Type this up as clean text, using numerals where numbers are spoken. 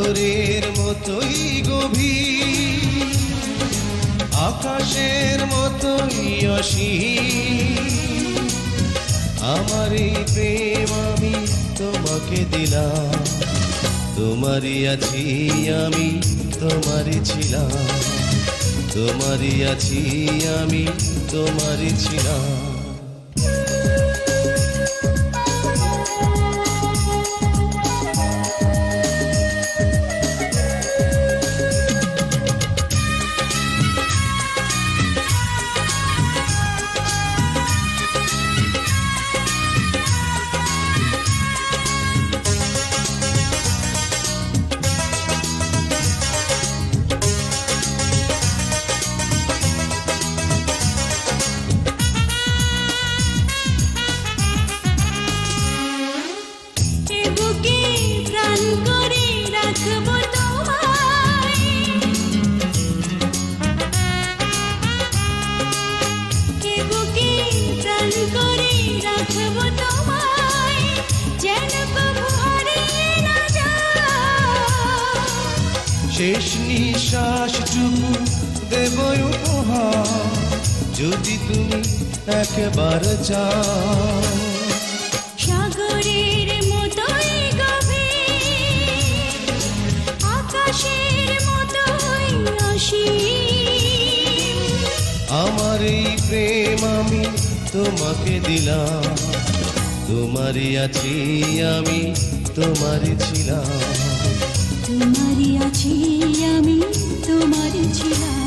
সাগরের মতোই গভীর, আকাশের মতোই অসীম। আমার এই প্রেম আমি তোমাকে দিলাম, তোমারই আছি আমি, তোমারই ছিলাম, তোমারই আছি আমি, তোমারই ছিলাম। শেষ নিঃশ্বাসটুকু দেব উপহার, যদি তুমি একবার চাও। সাগরের মতোই গভীর, আকাশের মতোই অসীম। আমার এই প্রেম আমি তোমাকে দিলাম, তোমারই আছি আমি, তোমারই ছিলাম। তোমারই আছি আমি, তোমারই ছিলাম।